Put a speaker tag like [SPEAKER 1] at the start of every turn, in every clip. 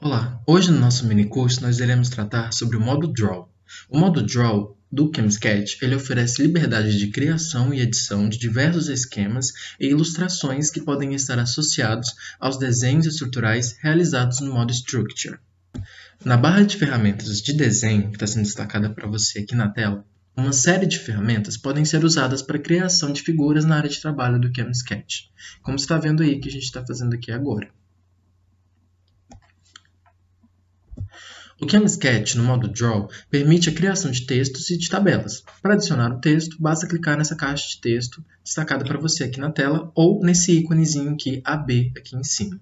[SPEAKER 1] Olá, hoje no nosso mini curso nós iremos tratar sobre o modo Draw. O modo Draw do ChemSketch ele oferece liberdade de criação e edição de diversos esquemas e ilustrações que podem estar associados aos desenhos estruturais realizados no modo Structure. Na barra de ferramentas de desenho, que está sendo destacada para você aqui na tela, uma série de ferramentas podem ser usadas para a criação de figuras na área de trabalho do ChemSketch, como você está vendo aí que a gente está fazendo aqui agora. O ChemSketch, no modo Draw, permite a criação de textos e de tabelas. Para adicionar o texto, basta clicar nessa caixa de texto destacada para você aqui na tela ou nesse íconezinho aqui, AB, aqui em cima.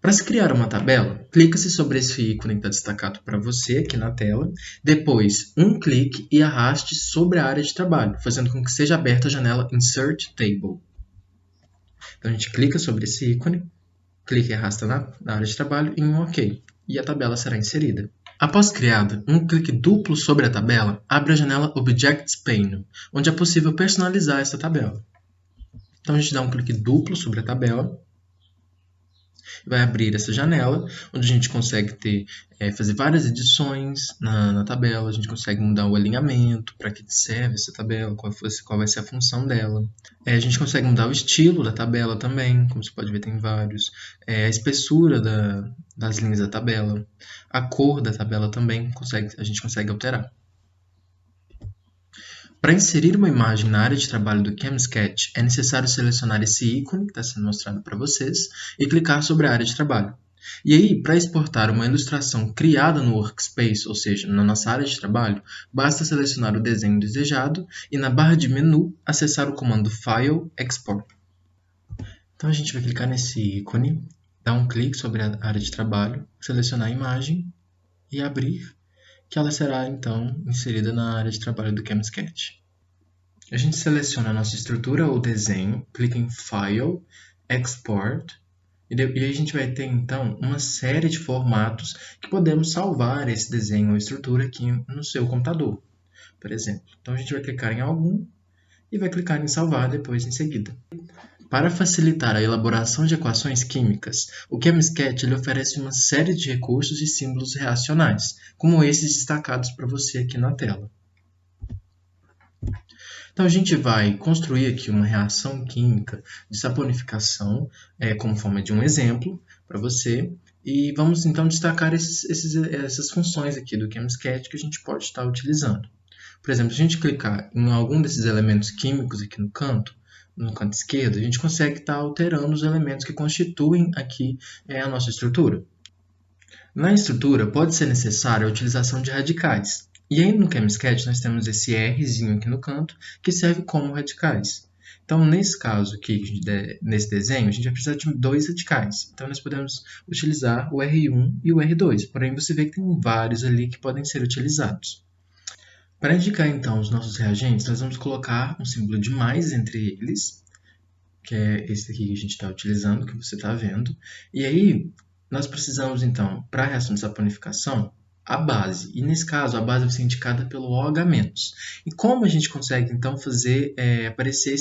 [SPEAKER 1] Para se criar uma tabela, clica-se sobre esse ícone que está destacado para você aqui na tela, depois um clique e arraste sobre a área de trabalho, fazendo com que seja aberta a janela Insert Table. Então a gente clica sobre esse ícone, clique e arrasta na área de trabalho em um OK, e a tabela será inserida. Após criada, um clique duplo sobre a tabela abre a janela Objects Pane, onde é possível personalizar essa tabela. Então a gente dá um clique duplo sobre a tabela, vai abrir essa janela, onde a gente consegue fazer várias edições na tabela, a gente consegue mudar o alinhamento, para que serve essa tabela, qual vai ser a função dela. A gente consegue mudar o estilo da tabela também, como você pode ver tem vários. A espessura das linhas da tabela, a cor da tabela também a gente consegue alterar. Para inserir uma imagem na área de trabalho do ChemSketch, é necessário selecionar esse ícone que está sendo mostrado para vocês e clicar sobre a área de trabalho. E aí, para exportar uma ilustração criada no Workspace, ou seja, na nossa área de trabalho, basta selecionar o desenho desejado e na barra de menu acessar o comando File Export. Então a gente vai clicar nesse ícone, dar um clique sobre a área de trabalho, selecionar a imagem e abrir, que ela será então inserida na área de trabalho do ChemSketch. A gente seleciona a nossa estrutura ou desenho, clica em File, Export, e aí a gente vai ter então uma série de formatos que podemos salvar esse desenho ou estrutura aqui no seu computador, por exemplo. Então a gente vai clicar em algum e vai clicar em salvar depois em seguida. Para facilitar a elaboração de equações químicas, o ChemSketch ele oferece uma série de recursos e símbolos reacionais, como esses destacados para você aqui na tela. Então a gente vai construir aqui uma reação química de saponificação, como forma de um exemplo para você, e vamos então destacar essas funções aqui do ChemSketch que a gente pode estar utilizando. Por exemplo, se a gente clicar em algum desses elementos químicos aqui no canto esquerdo, a gente consegue estar alterando os elementos que constituem aqui a nossa estrutura. Na estrutura, pode ser necessária a utilização de radicais. E aí no ChemSketch nós temos esse Rzinho aqui no canto, que serve como radicais. Então, nesse caso aqui, nesse desenho, a gente vai precisar de dois radicais. Então, nós podemos utilizar o R1 e o R2. Porém, você vê que tem vários ali que podem ser utilizados. Para indicar, então, os nossos reagentes, nós vamos colocar um símbolo de mais entre eles, que é esse aqui que a gente está utilizando, que você está vendo. E aí, nós precisamos, então, para a reação de saponificação, a base. E, nesse caso, a base vai ser indicada pelo OH-. E como a gente consegue, então, fazer aparecer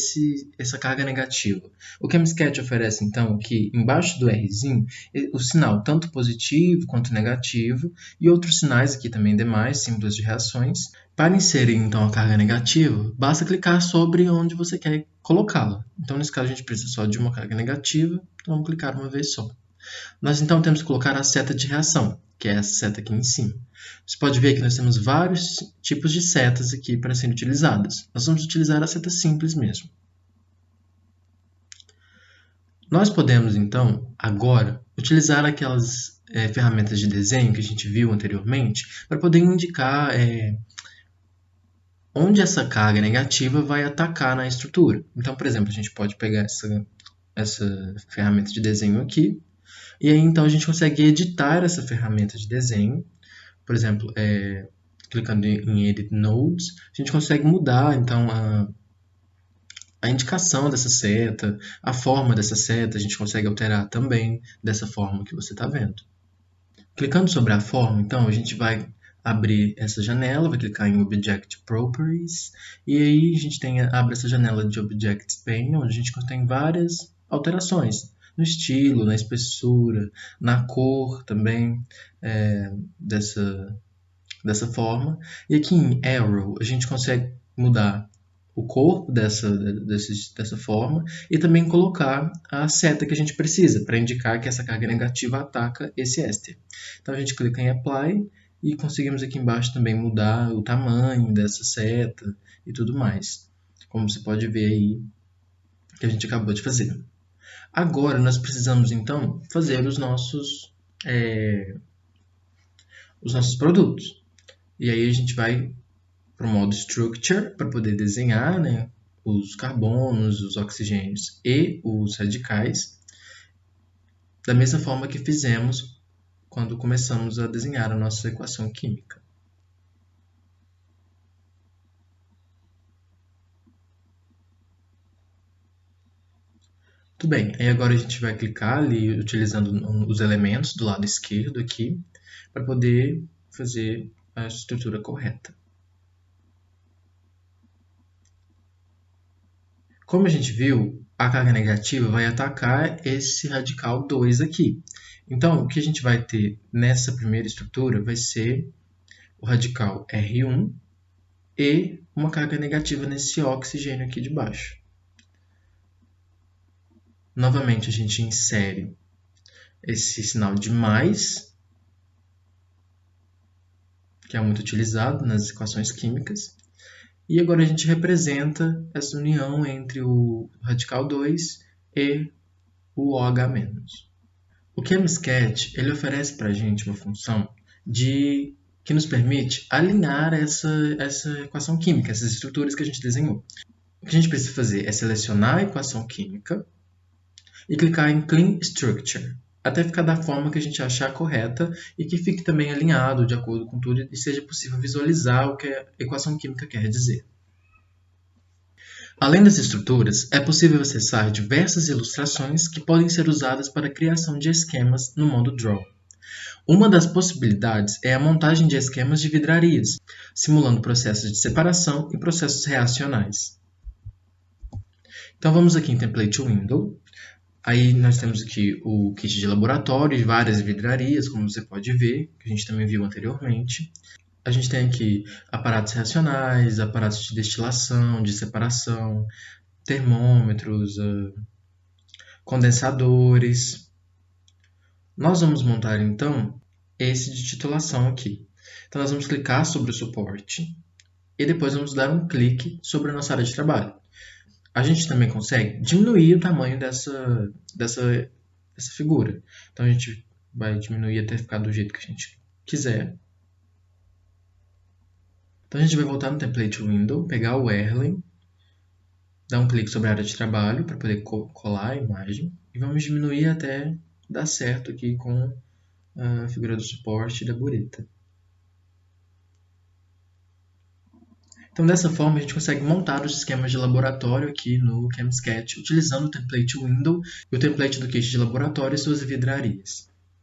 [SPEAKER 1] essa carga negativa? O ChemSketch oferece, então, que embaixo do Rzinho, o sinal tanto positivo quanto negativo, e outros sinais aqui também demais, símbolos de reações. Para inserir, então, a carga negativa, basta clicar sobre onde você quer colocá-la. Então, nesse caso, a gente precisa só de uma carga negativa, então vamos clicar uma vez só. Nós, então, temos que colocar a seta de reação, que é essa seta aqui em cima. Você pode ver que nós temos vários tipos de setas aqui para serem utilizadas. Nós vamos utilizar a seta simples mesmo. Nós podemos, então, agora, utilizar aquelas ferramentas de desenho que a gente viu anteriormente para poder indicar onde essa carga negativa vai atacar na estrutura. Então, por exemplo, a gente pode pegar essa ferramenta de desenho aqui, e aí então a gente consegue editar essa ferramenta de desenho. Por exemplo, clicando em Edit Nodes, a gente consegue mudar então a indicação dessa seta, a forma dessa seta, a gente consegue alterar também dessa forma que você está vendo. Clicando sobre a forma, então, a gente vai abrir essa janela, vai clicar em Object Properties, e aí a gente abre essa janela de Objects Pane, onde a gente tem várias alterações. no estilo, na espessura, na cor também dessa forma. E aqui em Arrow a gente consegue mudar o corpo dessa forma e também colocar a seta que a gente precisa para indicar que essa carga negativa ataca esse éster. Então a gente clica em Apply e conseguimos aqui embaixo também mudar o tamanho dessa seta e tudo mais. Como você pode ver aí que a gente acabou de fazer. Agora nós precisamos então fazer os nossos produtos. E aí a gente vai para o modo Structure para poder desenhar, né, os carbonos, os oxigênios e os radicais, da mesma forma que fizemos quando começamos a desenhar a nossa equação química. Tudo bem, aí agora a gente vai clicar ali utilizando os elementos do lado esquerdo aqui para poder fazer a estrutura correta. Como a gente viu, a carga negativa vai atacar esse radical 2 aqui. Então, o que a gente vai ter nessa primeira estrutura vai ser o radical R1 e uma carga negativa nesse oxigênio aqui de baixo. Novamente, a gente insere esse sinal de mais, que é muito utilizado nas equações químicas. E agora a gente representa essa união entre o radical 2 e o OH-. O ChemSketch ele oferece para a gente uma função que nos permite alinhar essa equação química, essas estruturas que a gente desenhou. O que a gente precisa fazer é selecionar a equação química e clicar em Clean Structure, até ficar da forma que a gente achar correta e que fique também alinhado de acordo com tudo e seja possível visualizar o que a equação química quer dizer. Além das estruturas, é possível acessar diversas ilustrações que podem ser usadas para a criação de esquemas no modo Draw. Uma das possibilidades é a montagem de esquemas de vidrarias, simulando processos de separação e processos reacionais. Então vamos aqui em Template Window. Aí nós temos aqui o kit de laboratório de várias vidrarias, como você pode ver, que a gente também viu anteriormente. A gente tem aqui aparatos reacionais, aparatos de destilação, de separação, termômetros, condensadores. Nós vamos montar então esse de titulação aqui. Então nós vamos clicar sobre o suporte e depois vamos dar um clique sobre a nossa área de trabalho. A gente também consegue diminuir o tamanho dessa figura. Então a gente vai diminuir até ficar do jeito que a gente quiser. Então a gente vai voltar no Template Window, pegar o Erlen, dar um clique sobre a área de trabalho para poder colar a imagem e vamos diminuir até dar certo aqui com a figura do suporte da bureta. Então, dessa forma, a gente consegue montar os esquemas de laboratório aqui no ChemSketch, utilizando o Template Window e o template do kit de laboratório e suas vidrarias.